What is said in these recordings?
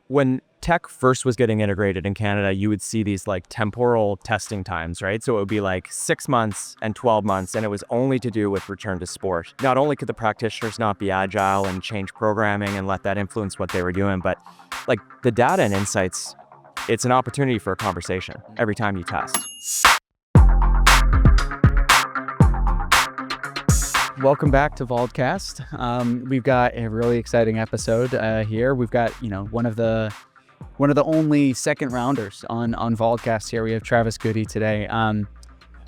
when tech first was getting integrated in Canada, you would see these like temporal testing times, right? So it would be like 6 months and 12 months, and it was only to do with return to sport. Not only could the practitioners not be agile and change programming and let that influence what they were doing, but like the data and insights, it's an opportunity for a conversation every time you test. Welcome back to VALDCAST. We've got a really exciting episode here. We've got, one of the only second rounders on VALDCAST here. We have Travis Gaudet today.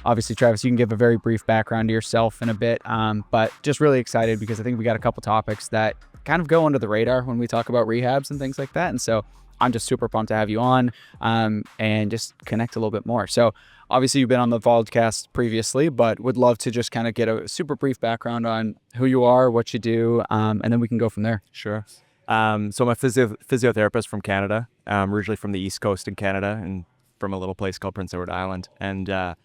Obviously, Travis, you can give a very brief background to yourself in a bit, but just really excited because I think we got a couple topics that kind of go under the radar when we talk about rehabs and things like that. And so I'm just super pumped to have you on and just connect a little bit more. So obviously you've been on the VALDCAST previously, but would love to just kind of get a super brief background on who you are, what you do, and then we can go from there. Sure. So I'm a physiotherapist from Canada. I'm originally from the East Coast in Canada and from a little place called Prince Edward Island. And I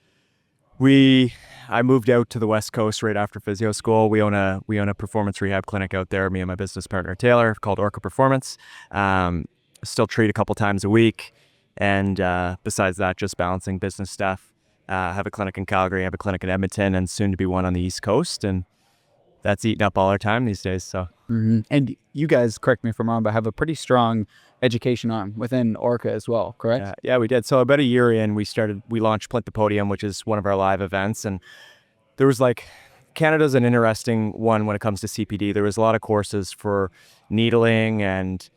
moved out to the West Coast right after physio school. We own a performance rehab clinic out there, me and my business partner Taylor, called ORKA Performance. Still treat a couple times a week. And besides that, just balancing business stuff. Have a clinic in Calgary, I have a clinic in Edmonton, and soon to be one on the East Coast. And that's eating up all our time these days. So, And you guys, correct me if I'm wrong, but have a pretty strong education arm within ORKA as well, correct? Yeah, we did. So about a year in, we launched Plint the Podium, which is one of our live events. And there was Canada's an interesting one when it comes to CPD. There was a lot of courses for needling and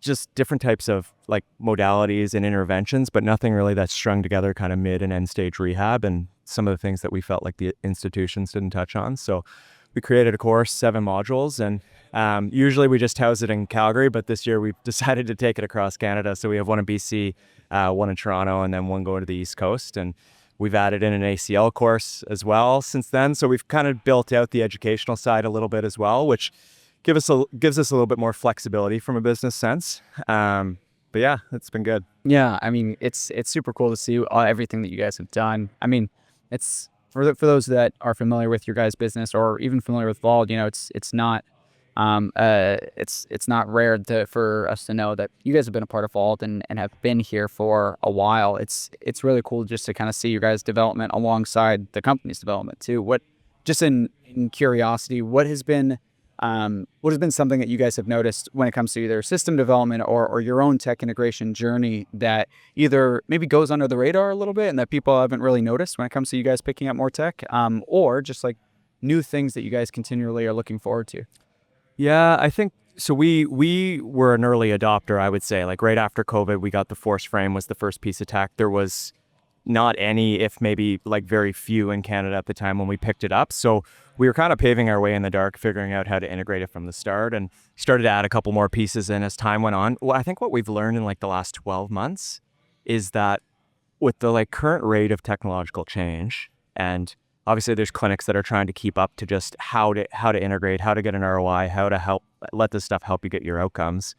just different types of modalities and interventions, but nothing really that's strung together kind of mid and end stage rehab and some of the things that we felt like the institutions didn't touch on. So we created a course, 7 modules, and usually we just house it in Calgary, but this year we've decided to take it across Canada. So we have one in BC, one in Toronto, and then one going to the East Coast. And we've added in an ACL course as well since then. So we've kind of built out the educational side a little bit as well, which gives us a little bit more flexibility from a business sense. But yeah, it's been good. Yeah, I mean, it's super cool to see everything that you guys have done. I mean, it's for those that are familiar with your guys' business or even familiar with VALD, it's not rare for us to know that you guys have been a part of VALD and have been here for a while. It's really cool just to kind of see your guys' development alongside the company's development too. Just in curiosity, what has been something that you guys have noticed when it comes to either system development or your own tech integration journey that either maybe goes under the radar a little bit and that people haven't really noticed when it comes to you guys picking up more tech, or just new things that you guys continually are looking forward to? Yeah, I think so. We were an early adopter, I would say. Right after COVID, we got the force frame was the first piece of tech. There was not any, if maybe very few in Canada at the time when we picked it up. So we were kind of paving our way in the dark, figuring out how to integrate it from the start, and started to add a couple more pieces in as time went on. Well, I think what we've learned in the last 12 months is that with the current rate of technological change, and obviously there's clinics that are trying to keep up to just how to integrate, how to get an ROI, how to let this stuff help you get your outcomes.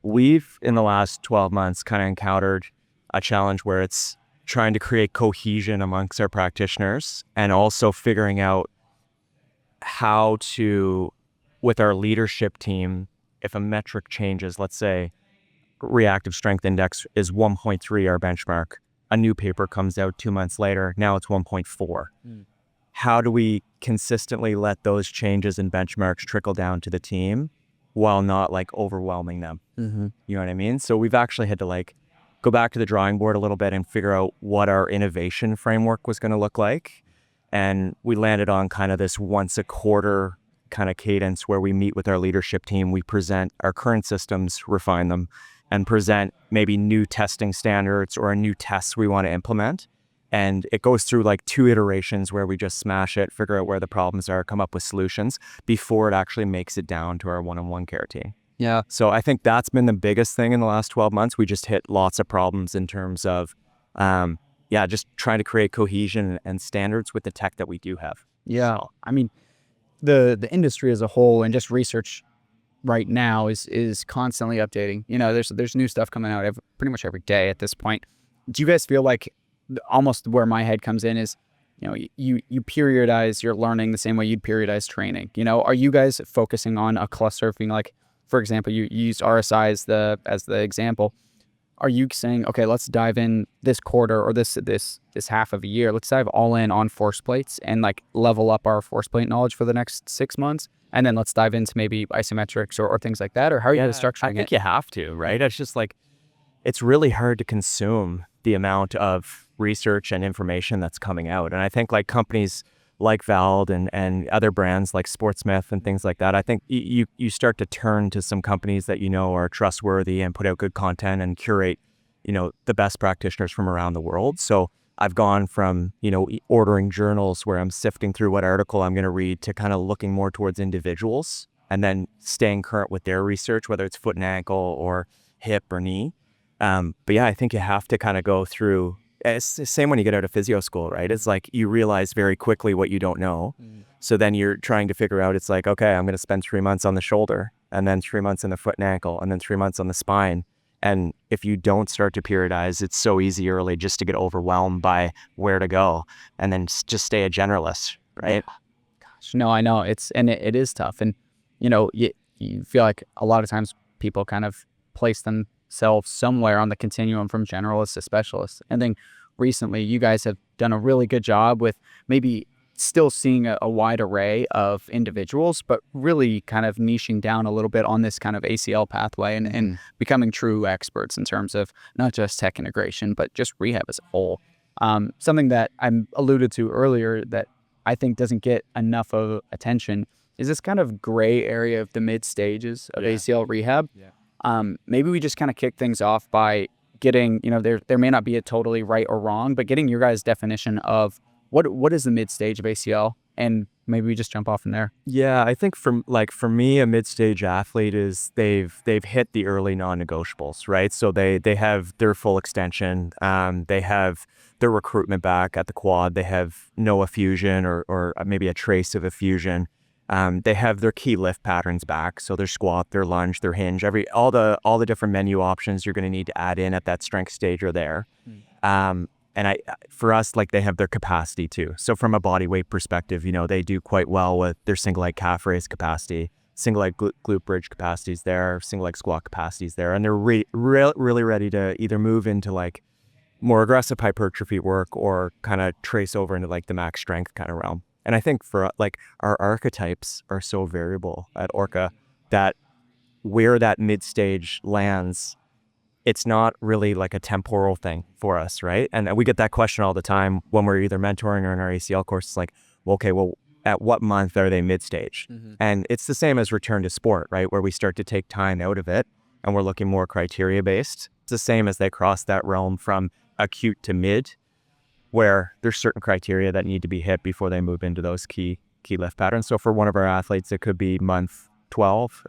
We've in the last 12 months kind of encountered a challenge where it's trying to create cohesion amongst our practitioners and also figuring out how to, with our leadership team, if a metric changes, let's say reactive strength index is 1.3, our benchmark, a new paper comes out 2 months later, now it's 1.4. How do we consistently let those changes in benchmarks trickle down to the team while not overwhelming them? You know what I mean? So we've actually had to go back to the drawing board a little bit and figure out what our innovation framework was going to look like. And we landed on kind of this once a quarter kind of cadence where we meet with our leadership team. We present our current systems, refine them, and present maybe new testing standards or new tests we want to implement. And it goes through 2 iterations where we just smash it, figure out where the problems are, come up with solutions before it actually makes it down to our one-on-one care team. Yeah. So I think that's been the biggest thing in the last 12 months. We just hit lots of problems in terms of, just trying to create cohesion and standards with the tech that we do have. Yeah. I mean, the industry as a whole and just research right now is constantly updating. There's new stuff coming out pretty much every day at this point. Do you guys feel like almost where my head comes in is, you periodize your learning the same way you'd periodize training? Are you guys focusing on a cluster of being for example, you used RSI as the example. Are you saying, okay, let's dive in this quarter or this half of a year, let's dive all in on force plates and like level up our force plate knowledge for the next 6 months, and then let's dive into maybe isometrics or things like that? Or how are you guys structuring I think it? you have to, right? It's just like, it's really hard to consume the amount of research and information that's coming out. And I think like companies like VALD and other brands like Sportsmith and things like that, I think you start to turn to some companies that you know are trustworthy and put out good content and curate, the best practitioners from around the world. So I've gone from, ordering journals where I'm sifting through what article I'm going to read to kind of looking more towards individuals and then staying current with their research, whether it's foot and ankle or hip or knee. But yeah, I think you have to kind of go through. It's the same when you get out of physio school, right? It's like you realize very quickly what you don't know. So then you're trying to figure out, it's like, okay, I'm going to spend 3 months on the shoulder and then 3 months in the foot and ankle and then 3 months on the spine. And if you don't start to periodize, it's so easy early just to get overwhelmed by where to go and then just stay a generalist, right? Gosh, no, I know it is tough. And, you feel like a lot of times people kind of place themselves somewhere on the continuum from generalist to specialist. And then recently you guys have done a really good job with maybe still seeing a wide array of individuals, but really kind of niching down a little bit on this kind of ACL pathway and becoming true experts in terms of not just tech integration, but just rehab as a whole. Something that I alluded to earlier that I think doesn't get enough of attention is this kind of gray area of the mid stages of ACL rehab. Maybe we just kind of kick things off by getting, there may not be a totally right or wrong, but getting your guys' definition of what is the mid stage of ACL, and maybe we just jump off from there. Yeah, I think for me, a mid-stage athlete is they've hit the early non-negotiables, right? So they have their full extension, they have their recruitment back at the quad, they have no effusion or maybe a trace of effusion. They have their key lift patterns back, so their squat, their lunge, their hinge, all the different menu options you're going to need to add in at that strength stage are there. And for us, like they have their capacity too. So from a body weight perspective, they do quite well with their single leg calf raise capacity, single leg glute bridge capacities there, single leg squat capacities there. And they're really ready to either move into like more aggressive hypertrophy work or kind of trace over into like the max strength kind of realm. And I think for like our archetypes are so variable at ORKA that where that mid stage lands, it's not really like a temporal thing for us, right? And we get that question all the time when we're either mentoring or in our ACL course. It's like, well, at what month are they mid-stage? And it's the same as return to sport, right? Where we start to take time out of it and we're looking more criteria-based. It's the same as they cross that realm from acute to mid, where there's certain criteria that need to be hit before they move into those key lift patterns. So for one of our athletes, it could be month 12,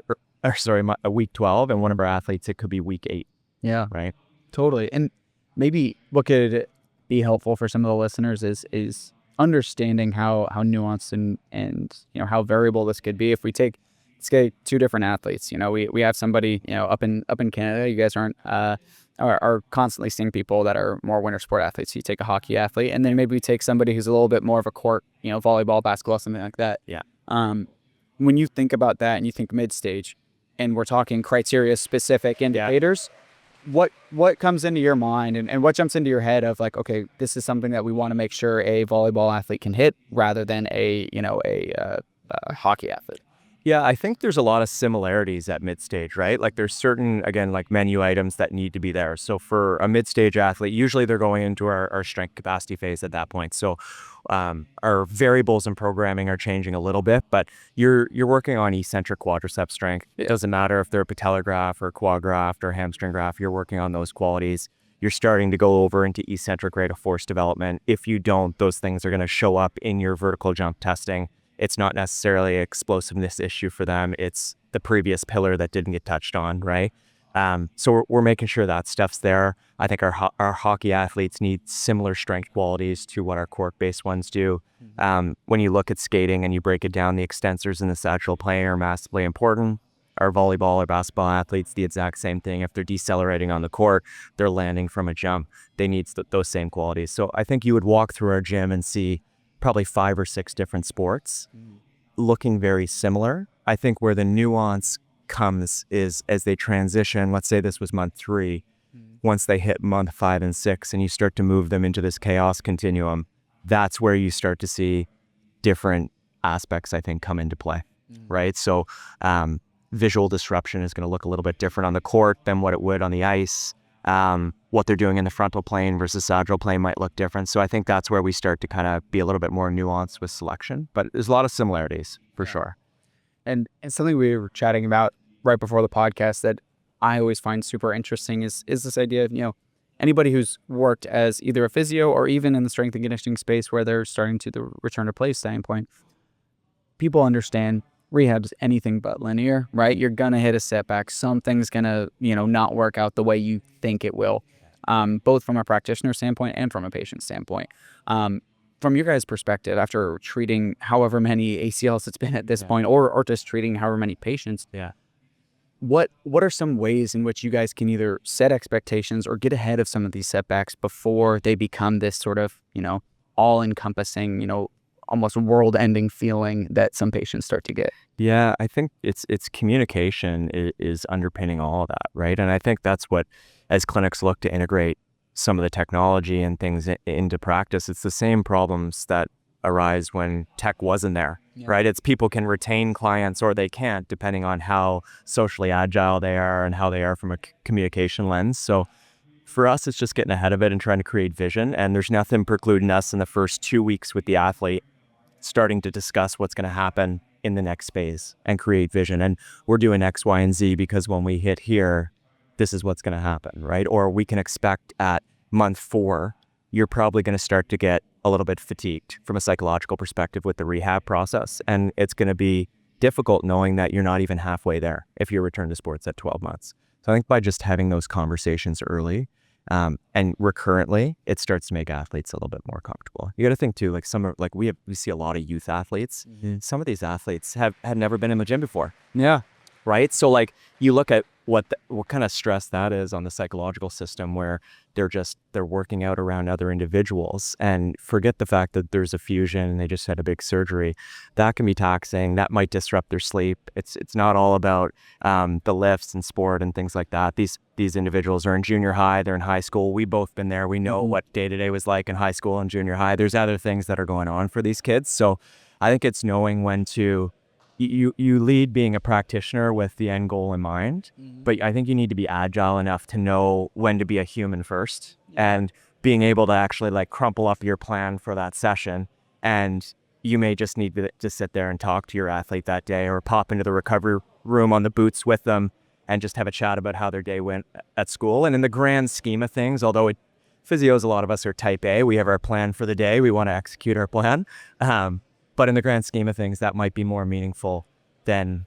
week 12, and one of our athletes, it could be week 8. Yeah, right. Totally. And maybe what could be helpful for some of the listeners is understanding how nuanced and how variable this could be. If we take, let's say, two different athletes, we have somebody, up in Canada, you guys are constantly seeing people that are more winter sport athletes. So you take a hockey athlete, and then maybe we take somebody who's a little bit more of a court, volleyball, basketball, something like that. Yeah. When you think about that and you think mid stage, and we're talking criteria specific indicators, what comes into your mind and what jumps into your head of like, okay, this is something that we want to make sure a volleyball athlete can hit rather than a hockey athlete? Yeah, I think there's a lot of similarities at mid-stage, right? Like there's certain, again, like menu items that need to be there. So for a mid-stage athlete, usually they're going into our strength capacity phase at that point. So our variables in programming are changing a little bit, but you're working on eccentric quadricep strength. It doesn't matter if they're patellar graft or quad graft or hamstring graft, you're working on those qualities. You're starting to go over into eccentric rate of force development. If you don't, those things are going to show up in your vertical jump testing. It's not necessarily an explosiveness issue for them. It's the previous pillar that didn't get touched on, right? So we're making sure that stuff's there. I think our hockey athletes need similar strength qualities to what our court-based ones do. When you look at skating and you break it down, the extensors in the sagittal plane are massively important. Our volleyball or basketball athletes, the exact same thing. If they're decelerating on the court, they're landing from a jump. They need those same qualities. So I think you would walk through our gym and see probably 5 or 6 different sports looking very similar. I think where the nuance comes is as they transition, let's say this was month 3, once they hit month 5 and 6 and you start to move them into this chaos continuum, that's where you start to see different aspects, I think, come into play, right? So visual disruption is going to look a little bit different on the court than what it would on the ice. What they're doing in the frontal plane versus sagittal plane might look different. So I think that's where we start to kind of be a little bit more nuanced with selection, but there's a lot of similarities for sure. And something we were chatting about right before the podcast that I always find super interesting is this idea of, anybody who's worked as either a physio or even in the strength and conditioning space where they're starting to the return to play standpoint, people understand rehab's anything but linear, right? You're going to hit a setback. Something's going to, not work out the way you think it will, both from a practitioner standpoint and from a patient standpoint. From your guys' perspective, after treating however many ACLs it's been at this point, or just treating however many patients, what are some ways in which you guys can either set expectations or get ahead of some of these setbacks before they become this sort of, all-encompassing, almost world-ending feeling that some patients start to get? Yeah, I think it's communication is underpinning all of that, right? And I think that's what, as clinics look to integrate some of the technology and things into practice, it's the same problems that arise when tech wasn't there, right? It's people can retain clients or they can't, depending on how socially agile they are and how they are from a communication lens. So for us, it's just getting ahead of it and trying to create vision. And there's nothing precluding us in the first 2 weeks with the athlete starting to discuss what's going to happen in the next phase and create vision. And we're doing X, Y, and Z because when we hit here, this is what's going to happen, right? Or we can expect at month 4, you're probably going to start to get a little bit fatigued from a psychological perspective with the rehab process. And it's going to be difficult knowing that you're not even halfway there if you return to sports at 12 months. So I think by just having those conversations early and recurrently, it starts to make athletes a little bit more comfortable. You got to think too, like we see a lot of youth athletes. Some of these athletes had never been in the gym before. Yeah. Right. So like you look at what kind of stress that is on the psychological system where they're working out around other individuals and forget the fact that there's a fusion and they just had a big surgery. That can be taxing. That might disrupt their sleep. It's not all about the lifts and sport and things like that. These individuals are in junior high. They're in high school. We've both been there. We know what day-to-day was like in high school and junior high. There's other things that are going on for these kids. So I think it's knowing when to you lead being a practitioner with the end goal in mind, but I think you need to be agile enough to know when to be a human first and being able to actually like crumple up your plan for that session. And you may just need to sit there and talk to your athlete that day or pop into the recovery room on the boots with them and just have a chat about how their day went at school. And in the grand scheme of things, although physios, a lot of us are type A, we have our plan for the day. We want to execute our plan. But in the grand scheme of things, that might be more meaningful than,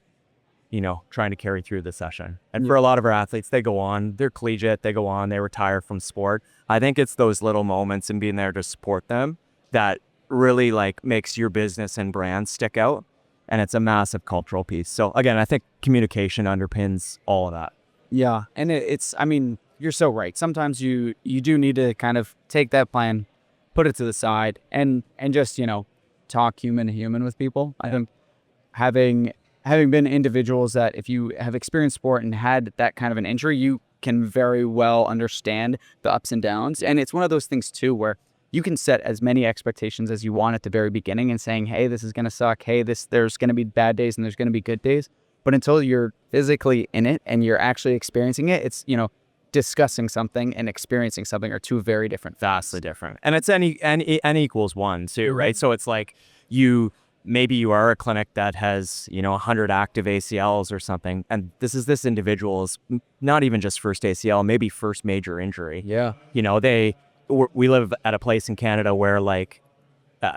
trying to carry through the session. And for a lot of our athletes, they go on, they're collegiate, they go on, they retire from sport. I think it's those little moments and being there to support them that really like makes your business and brand stick out. And it's a massive cultural piece. So again, I think communication underpins all of that. Yeah. And you're so right. Sometimes you do need to kind of take that plan, put it to the side and just, talk human to human with people. I think having been individuals that if you have experienced sport and had that kind of an injury, you can very well understand the ups and downs. And it's one of those things too, where you can set as many expectations as you want at the very beginning and saying, hey, this is going to suck. Hey, there's going to be bad days and there's going to be good days. But until you're physically in it and you're actually experiencing it, it's, discussing something and experiencing something are two very different, vastly different. And it's N equals 1 too, right? So it's like maybe you are a clinic that has, 100 active ACLs or something. And this individual's not even just first ACL, maybe first major injury. Yeah. We live at a place in Canada where like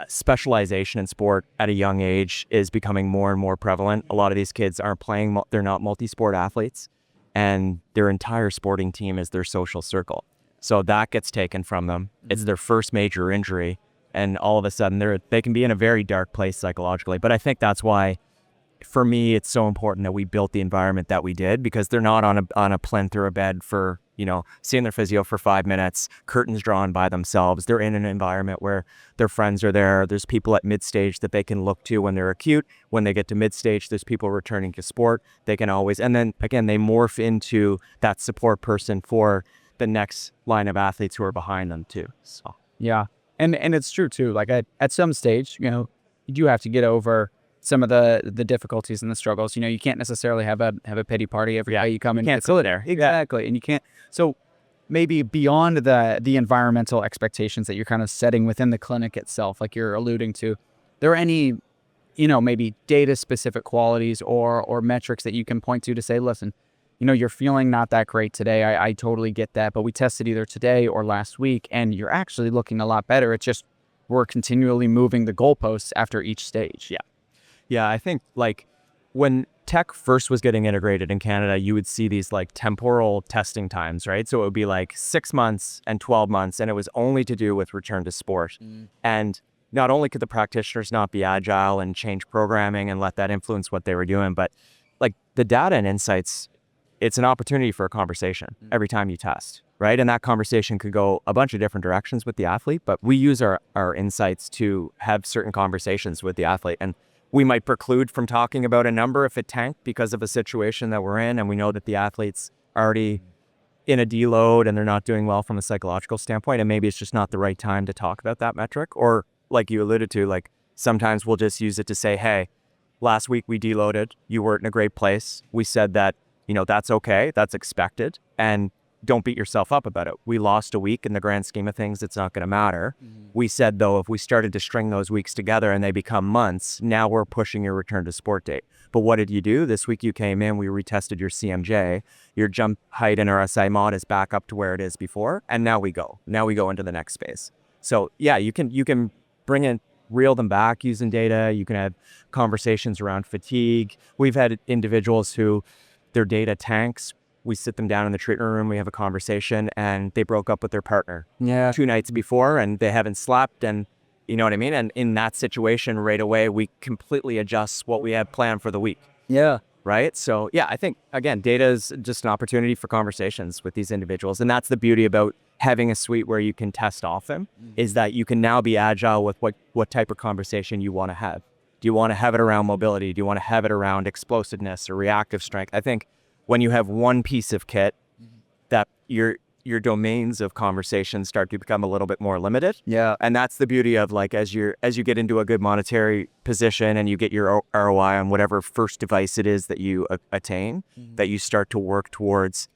specialization in sport at a young age is becoming more and more prevalent. A lot of these kids aren't playing, they're not multi-sport athletes. And their entire sporting team is their social circle. So that gets taken from them. It's their first major injury. And all of a sudden, they can be in a very dark place psychologically. But I think that's why for me, it's so important that we built the environment that we did, because they're not on a plinth or a bed for, seeing their physio for 5 minutes, curtains drawn by themselves. They're in an environment where their friends are there. There's people at mid-stage that they can look to when they're acute. When they get to mid-stage, there's people returning to sport. They can always, and then again, they morph into that support person for the next line of athletes who are behind them too. So Yeah. And it's true too. Like at some stage, you do have to get over some of the difficulties and the struggles. You can't necessarily have a pity party every day you come in. You can't sit there. Exactly. And you can't. So maybe beyond the environmental expectations that you're kind of setting within the clinic itself, like you're alluding to, there are any, maybe data specific qualities or metrics that you can point to say, listen, you're feeling not that great today. I totally get that. But we tested either today or last week, and you're actually looking a lot better. It's just we're continually moving the goalposts after each stage. Yeah, I think like when tech first was getting integrated in Canada, you would see these like temporal testing times, right? So it would be like 6 months and 12 months, and it was only to do with return to sport. And not only could the practitioners not be agile and change programming and let that influence what they were doing, but like the data and insights, it's an opportunity for a conversation every time you test, right? And that conversation could go a bunch of different directions with the athlete, but we use our insights to have certain conversations with the athlete. And we might preclude from talking about a number if it tanked because of a situation that we're in, and we know that the athlete's already in a deload and they're not doing well from a psychological standpoint, and maybe it's just not the right time to talk about that metric. Or like you alluded to, like sometimes we'll just use it to say, hey, last week we deloaded, you weren't in a great place. We said that, that's okay, that's expected, and don't beat yourself up about it. We lost a week. In the grand scheme of things, it's not going to matter. We said, though, if we started to string those weeks together and they become months, now we're pushing your return to sport date. But what did you do? This week you came in, we retested your CMJ, your jump height and RSI mod is back up to where it is before, and now we go into the next phase. So yeah, you can bring in, reel them back using data. You can have conversations around fatigue. We've had individuals who their data tanks. We sit them down in the treatment room, we have a conversation, and they broke up with their partner 2 nights before and they haven't slept, and you know what I mean? And in that situation right away, we completely adjust what we have planned for the week. Yeah. Right? So yeah, I think, again, data is just an opportunity for conversations with these individuals. And that's the beauty about having a suite where you can test often, is that you can now be agile with what type of conversation you want to have. Do you want to have it around mobility? Do you want to have it around explosiveness or reactive strength? I think when you have one piece of kit, that your domains of conversation start to become a little bit more limited. Yeah. And that's the beauty of, like, as you get into a good monetary position and you get your ROI on whatever first device it is that you attain, that you start to work towards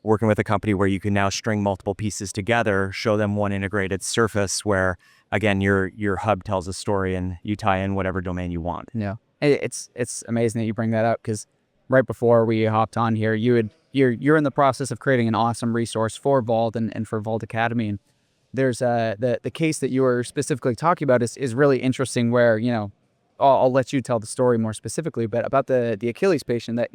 working with a company where you can now string multiple pieces together, show them one integrated surface where, again, your hub tells a story and you tie in whatever domain you want. Yeah. It's amazing that you bring that up, because right before we hopped on here, you're in the process of creating an awesome resource for VALD and for VALD Academy. And there's the case that you were specifically talking about is really interesting, where, I'll let you tell the story more specifically, but about the Achilles patient that,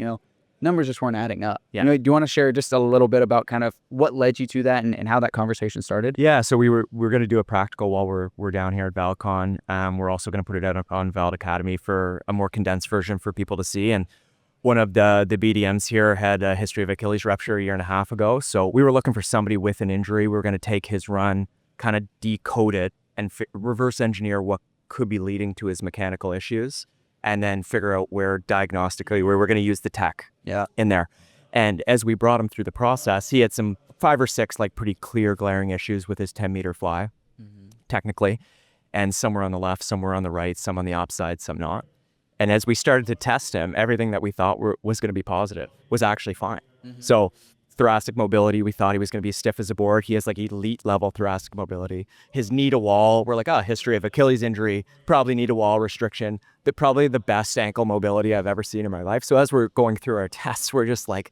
numbers just weren't adding up. Yeah. Do you want to share just a little bit about kind of what led you to that and how that conversation started? Yeah, so we're going to do a practical while we're down here at VALDCon. We're also going to put it out on VALD Academy for a more condensed version for people to see. And one of the BDMs here had a history of Achilles rupture 1.5 years ago. So we were looking for somebody with an injury. We were going to take his run, kind of decode it, and reverse engineer what could be leading to his mechanical issues, and then figure out where diagnostically where we're going to use the tech in there. And as we brought him through the process, he had some 5 or 6 like pretty clear glaring issues with his 10-meter fly, technically, and some were on the left, some were on the right, some on the upside, some not. And as we started to test him, everything that we thought was going to be positive was actually fine. So thoracic mobility, we thought he was going to be stiff as a board. He has like elite level thoracic mobility. His knee to wall, we're like, history of Achilles injury, probably knee to wall restriction, but probably the best ankle mobility I've ever seen in my life. So as we're going through our tests, we're just like,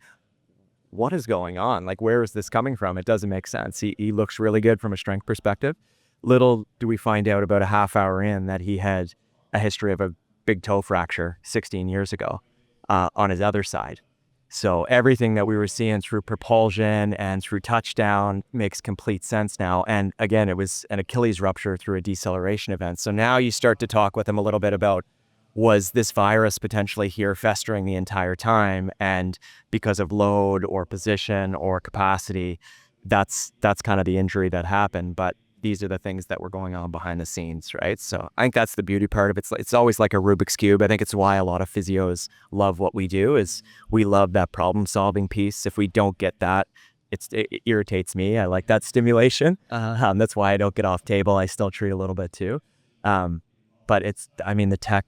what is going on? Like, where is this coming from? It doesn't make sense. He looks really good from a strength perspective. Little do we find out about a half hour in that he had a history of a big toe fracture 16 years ago on his other side. So everything that we were seeing through propulsion and through touchdown makes complete sense now. And again, it was an Achilles rupture through a deceleration event. So now you start to talk with him a little bit about was this virus potentially here festering the entire time? And because of load or position or capacity, that's kind of the injury that happened. But these are the things that were going on behind the scenes, right? So I think that's the beauty part of it. It's always like a Rubik's Cube. I think it's why a lot of physios love what we do, is we love that problem solving piece. If we don't get that, it irritates me. I like that stimulation. That's why I don't get off table. I still treat a little bit too. But the tech,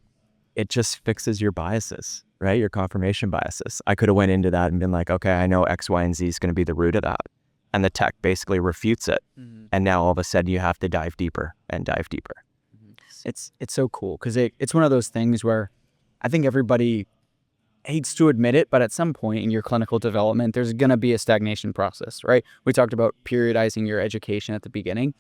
it just fixes your biases, right? Your confirmation biases. I could have went into that and been like, okay, I know X, Y, and Z is going to be the root of that. And the tech basically refutes it. And now all of a sudden you have to dive deeper and dive deeper. It's so cool because it's one of those things where I think everybody hates to admit it, but at some point in your clinical development, there's going to be a stagnation process, right? We talked about periodizing your education at the beginning.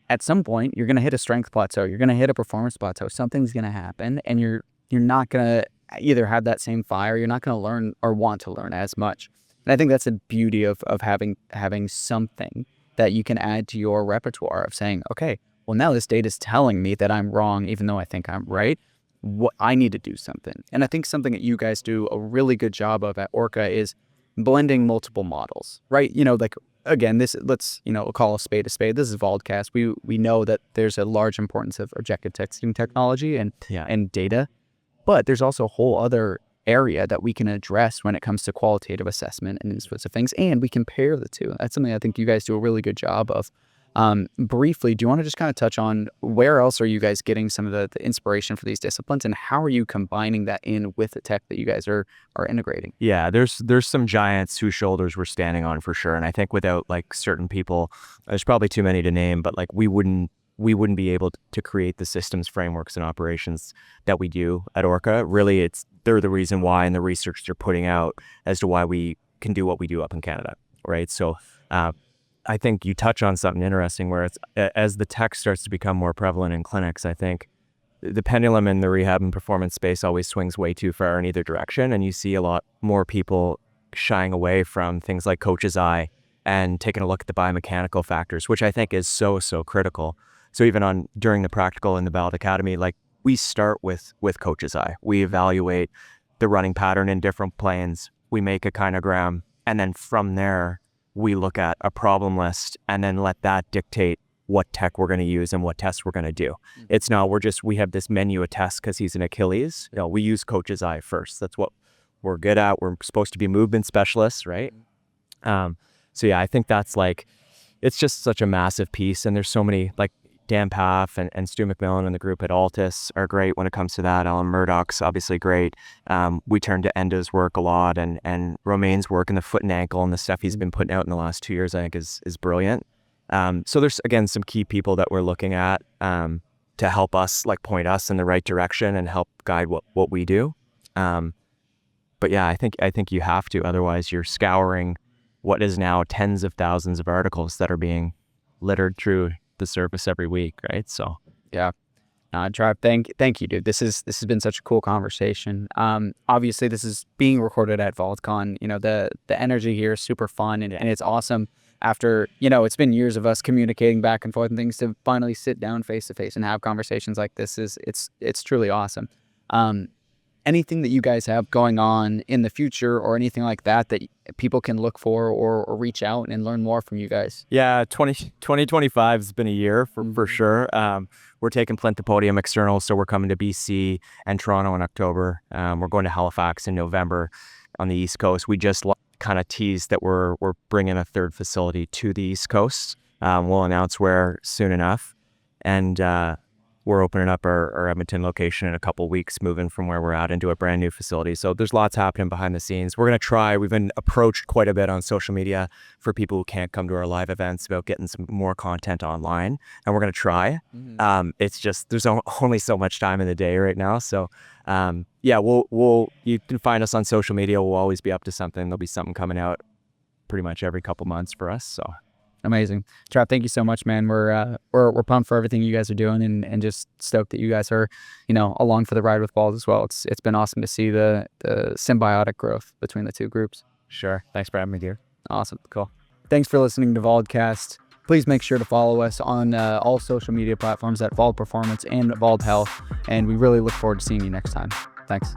At some point, you're going to hit a strength plateau. You're going to hit a performance plateau. Something's going to happen, and you're not going to either have that same fire. You're not going to learn or want to learn as much. And I think that's the beauty of having something that you can add to your repertoire of saying, okay, well, now this data is telling me that I'm wrong, even though I think I'm right. What I need to do something. And I think something that you guys do a really good job of at ORKA is blending multiple models, right? Like, again, let's call a spade a spade. This is VALDCAST. We know that there's a large importance of objective testing technology and data, but there's also a whole other area that we can address when it comes to qualitative assessment and these sorts of things, and we compare the two. That's something I think you guys do a really good job of. Briefly, do you want to just kind of touch on where else are you guys getting some of the inspiration for these disciplines, and how are you combining that in with the tech that you guys are integrating? Yeah, there's some giants whose shoulders we're standing on for sure. And I think without like certain people, there's probably too many to name, but like we wouldn't be able to create the systems, frameworks, and operations that we do at ORKA. Really, they're the reason why, and the research they're putting out as to why we can do what we do up in Canada, right? So I think you touch on something interesting where as the tech starts to become more prevalent in clinics, I think the pendulum in the rehab and performance space always swings way too far in either direction. And you see a lot more people shying away from things like coach's eye and taking a look at the biomechanical factors, which I think is so critical. So even during the practical in the VALD Academy, like we start with coach's eye. We evaluate the running pattern in different planes. We make a kinogram, and then from there, we look at a problem list and then let that dictate what tech we're going to use and what tests we're going to do. It's not, we have this menu of tests because he's an Achilles. We use coach's eye first. That's what we're good at. We're supposed to be movement specialists, right? So yeah, I think that's like, it's just such a massive piece. And there's so many, like Dan Paff and Stu McMillan and the group at Altus are great when it comes to that. Alan Murdoch's obviously great. We turn to Endo's work a lot, and Romaine's work in the foot and ankle and the stuff he's been putting out in the last 2 years, I think is brilliant. So there's, again, some key people that we're looking at to help us, like point us in the right direction and help guide what we do. But yeah, I think you have to, otherwise you're scouring what is now tens of thousands of articles that are being littered through the surface every week, right? So yeah. Trav, thank you, dude. This has been such a cool conversation. Obviously, this is being recorded at VALDCon. The energy here is super fun, and it's awesome. After it's been years of us communicating back and forth and things, to finally sit down face to face and have conversations like this it's truly awesome. Anything that you guys have going on in the future or anything like that people can look for or reach out and learn more from you guys? Yeah, 2025 has been a year for sure. We're taking Flint to Podium external, so we're coming to BC and Toronto in October. We're going to Halifax in November on the East Coast. We just kind of teased that we're bringing a third facility to the East Coast. We'll announce where soon enough. And we're opening up our Edmonton location in a couple of weeks, moving from where we're at into a brand new facility. So there's lots happening behind the scenes. We've been approached quite a bit on social media for people who can't come to our live events about getting some more content online. And we're going to try. It's just, there's only so much time in the day right now. So yeah, you can find us on social media. We'll always be up to something. There'll be something coming out pretty much every couple months for us. So amazing. Trav, thank you so much, man. We're pumped for everything you guys are doing, and just stoked that you guys are, along for the ride with VALD as well. It's been awesome to see the symbiotic growth between the two groups. Sure. Thanks for having me, dear. Awesome. Cool. Thanks for listening to VALDCAST. please make sure to follow us on all social media platforms at VALD Performance and VALD Health. And we really look forward to seeing you next time. Thanks.